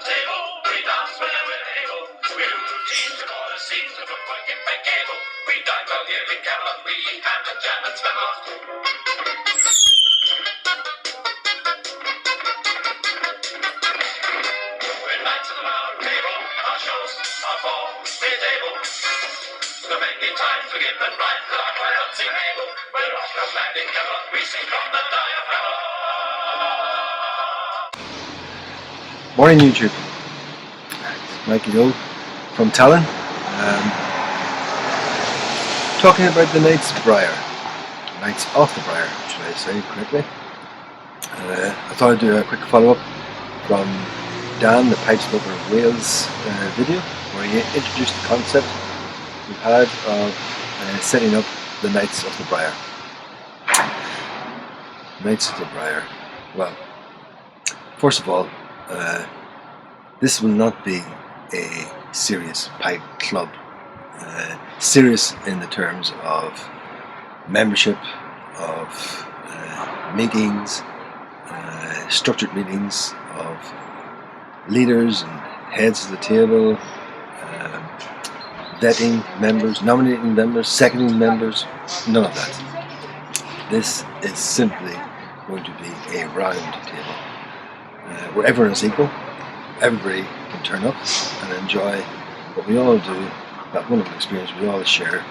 table, we dance whenever we're able. We do routines and all the scenes to look like it by cable. We dine well here in Camelot, we eat ham and jam and spell a lot. We're knights of the round table, our shows are for the table. The many times we give and rhyme, the dark we're dancing able. We're rock our land in Camelot, we sing from the diaphragm. Morning YouTube, Mikey O from Talon, talking about the Knights of Briar, Knights of the Briar, should I say correctly. I thought I'd do a quick follow-up from Dan, the pipe smoker of Wales video, where he introduced the concept we had of setting up the Knights of the Briar. Knights of the Briar. Well, first of all, this will not be a serious pipe club. Serious in the terms of membership, of meetings, structured meetings of leaders and heads of the table, vetting members, nominating members, seconding members, none of that. This is simply going to be a round table where everyone is equal. Everybody can turn up and enjoy what we all do, that wonderful experience we all share,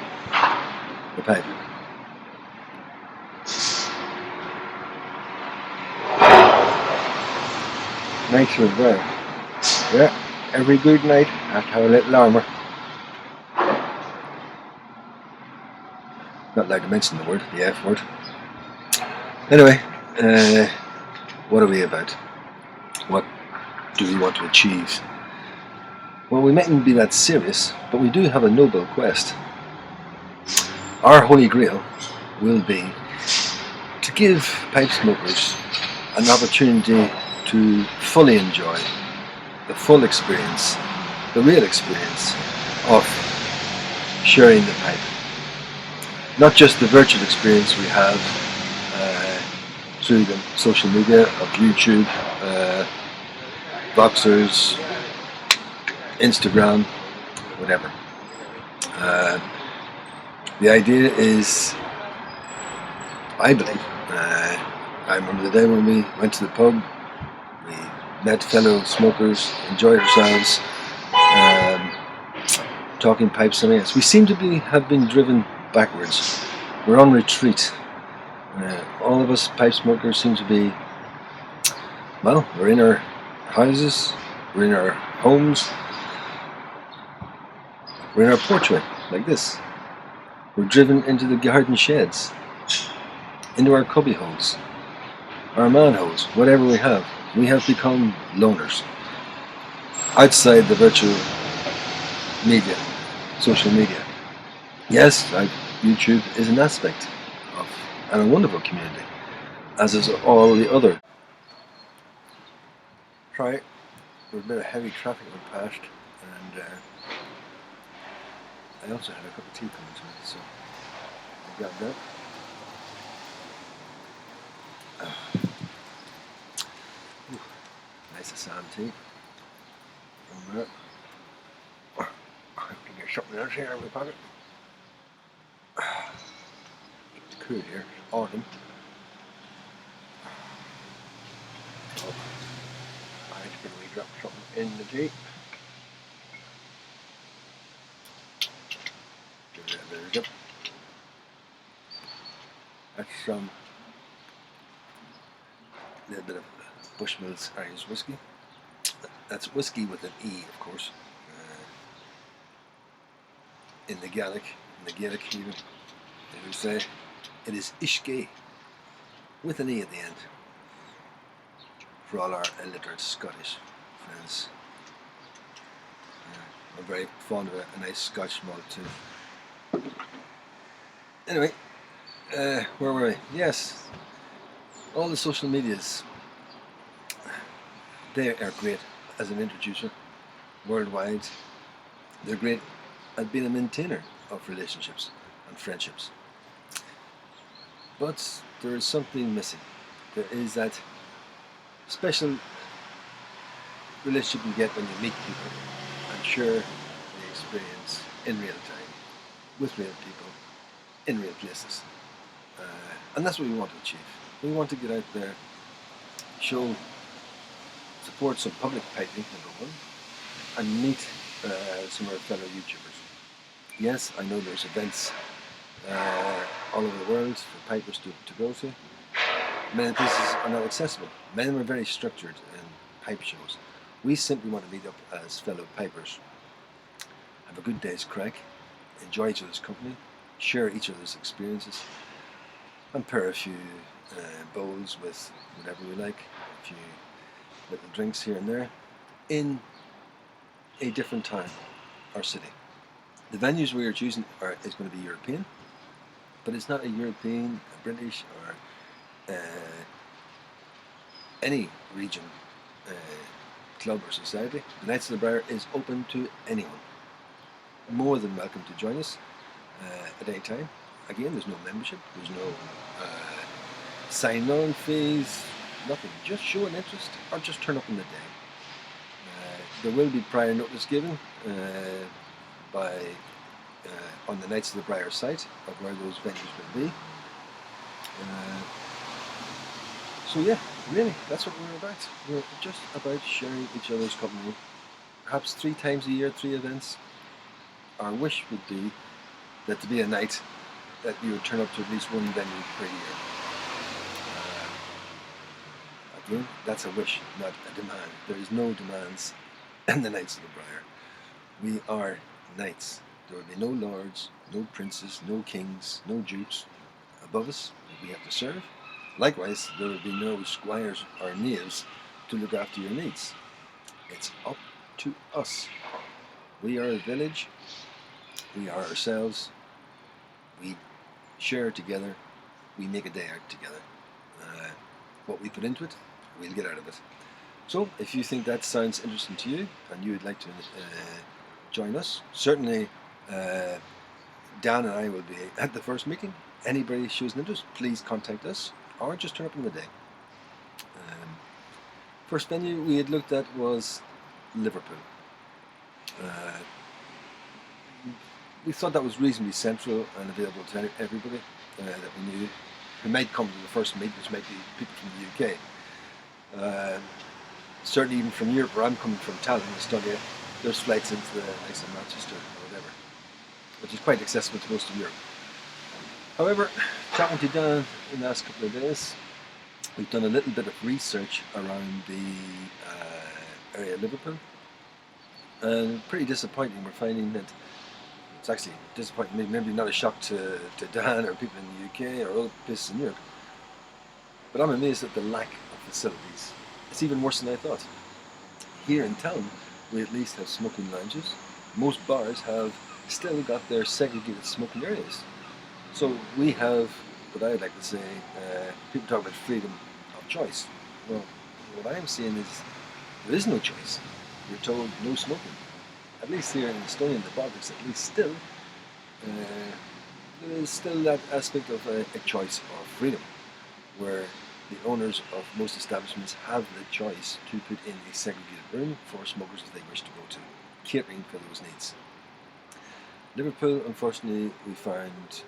the pipe. Nights of the Briar. Yeah, every good night has to have a little armour. Not allowed to mention the word, the F word. Anyway, what are we about? What do we want to achieve? Well, we mightn't be that serious, but we do have a noble quest. Our holy grail will be to give pipe smokers an opportunity to fully enjoy the full experience, the real experience of sharing the pipe. Not just the virtual experience we have through the social media of YouTube, Voxers, Instagram, whatever. The idea is, I believe, I remember the day when we went to the pub, we met fellow smokers, enjoyed ourselves, talking pipe, something else. We seem to have been driven backwards. We're on retreat. All of us pipe smokers seem to be, well, we're in our houses, we're in our homes, we're in our portrait, like this. We're driven into the garden sheds, into our cubby holes, our man holes, whatever we have. We have become loners. Outside the virtual media, social media. Yes, YouTube is an aspect of, and a wonderful community, as is all the other. Right, there's a bit of heavy traffic went past, and I also had a cup of tea coming to me, so I got that. Nice Assam tea. From that. Get something else here in my pocket. It's cool here, autumn. Oh, I just gonna drop something in the tea. Give that a bit of a dip. That's some little bit of Bushmills Irish whiskey. That's whiskey with an E, of course. In the Gaelic even, they would say it is Ishke with an E at the end. For all our illiterate Scottish friends, I'm very fond of a nice Scotch malt too. Anyway, where were we? Yes, all the social medias, they are great as an introducer worldwide. They're great at being a maintainer of relationships and friendships. But there is something missing. There is that special relationship you get when you meet people and share the experience in real time with real people in real places. And that's what we want to achieve. We want to get out there, show, support some public piping, number one, and meet some of our fellow YouTubers. Yes, I know there's events all over the world for pipers to go to. Many places are not accessible. Many of them are very structured in pipe shows. We simply want to meet up as fellow pipers, have a good day's crack, enjoy each other's company, share each other's experiences, and pair a few bowls with whatever we like, a few little drinks here and there, in a different time or city. The venues we are choosing is going to be European, but it's not a European, a British, or any region, club or society. The Knights of the Briar is open to anyone. More than welcome to join us at any time. Again, there's no membership, there's no sign-on fees, nothing. Just show an interest or just turn up on the day. There will be prior notice given on the Knights of the Briar site of where those venues will be. So yeah, really, that's what we're about. We're just about sharing each other's company. Perhaps 3 times a year, 3 events. Our wish would be that to be a night that you would turn up to at least 1 venue per year. Again, that's a wish, not a demand. There is no demands in the Knights of the Briar. We are knights. There will be no lords, no princes, no kings, no dukes above us that we have to serve. Likewise, there will be no squires or knaves to look after your needs. It's up to us. We are a village. We are ourselves. We share together. We make a day out together. What we put into it, we'll get out of it. So, if you think that sounds interesting to you and you would like to join us, certainly Dan and I will be at the first meeting. Anybody shows an interest, please contact us or just turn up on the day. First venue we had looked at was Liverpool. We thought that was reasonably central and available to everybody that we knew who might come to the first meet, which might be people from the UK. Certainly even from Europe, where I'm coming from, Tallinn, Estonia, there's flights into the likes of Manchester or whatever, which is quite accessible to most of Europe. However, chatting to Dan in the last couple of days, we've done a little bit of research around the area of Liverpool, and pretty disappointing. We're finding that it's actually disappointing, maybe not a shock to Dan or people in the UK or other places in Europe, but I'm amazed at the lack of facilities. It's even worse than I thought. Here in town, we at least have smoking lounges. Most bars have still got their segregated smoking areas. So we have, what I'd like to say, people talk about freedom of choice. Well, what I'm saying is there is no choice. You're told no smoking. At least here in Estonia and the Baltics, at least still, there is still that aspect of a choice of freedom, where the owners of most establishments have the choice to put in a segregated room for smokers if they wish to go to, catering for those needs. Liverpool, unfortunately, we found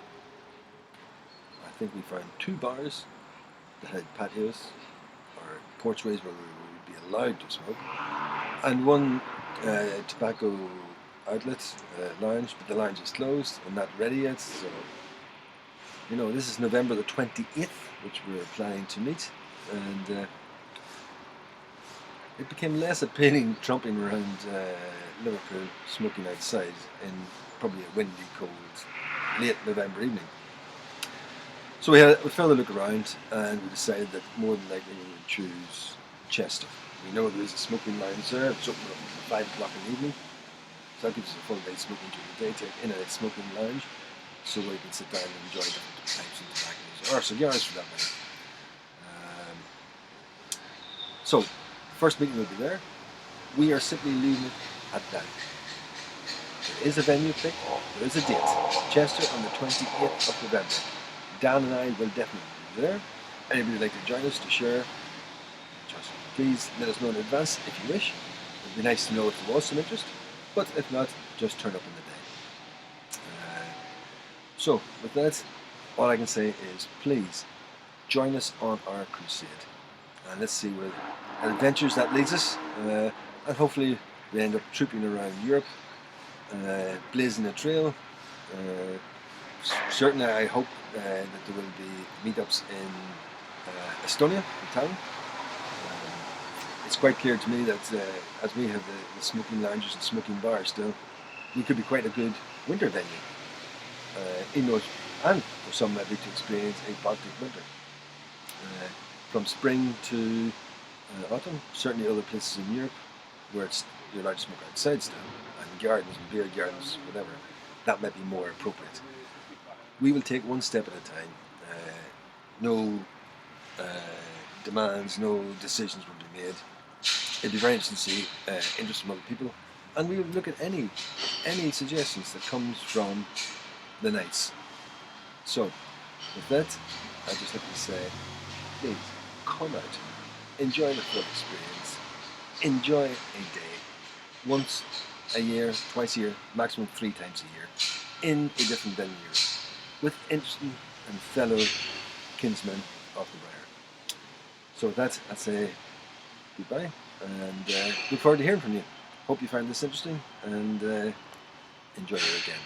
2 bars that had patios or porchways where we would be allowed to smoke, and 1 tobacco outlet lounge, but the lounge is closed and not ready yet. So, this is November the 28th, which we're planning to meet, and it became less appealing tramping around Liverpool smoking outside in probably a windy, cold, late November evening. So we further look around and we decided that more than likely we would choose Chester. We know there is a smoking lounge there. It's open up until 5 o'clock in the evening. So that gives us a full day smoking during the day, take in a smoking lounge, so we can sit down and enjoy different types of tobaccos, or cigars for that matter. So, first meeting will be there. We are simply leaving it at that. There is a venue pick, there is a date. Chester on the 28th of November. Dan and I will definitely be there. Anybody would like to join us to share, just please let us know in advance if you wish. It'd be nice to know if there was some interest, but if not, just turn up in the day. So with that, all I can say is please join us on our crusade, and let's see where adventures that leads us, and hopefully we end up trooping around Europe, blazing a trail. Certainly I hope that there will be meetups in Estonia, in Tallinn. It's quite clear to me that as we have the smoking lounges and smoking bars still, we could be quite a good winter venue in those, and for some maybe to experience a Baltic winter. From spring to autumn, certainly other places in Europe where you're allowed to smoke outside still, and gardens and beer gardens, whatever, that might be more appropriate. We will take one step at a time. No demands, no decisions will be made. It'd be very interesting to see interest from other people, and we will look at any suggestions that comes from the nights. So, with that, I'd just like to say, please come out, enjoy the full experience, enjoy a day, once a year, twice a year, maximum 3 times a year, in a different venue, with interesting and fellow kinsmen of the Briar. So with that, I'd say goodbye, and look forward to hearing from you. Hope you found this interesting, and enjoy your weekend.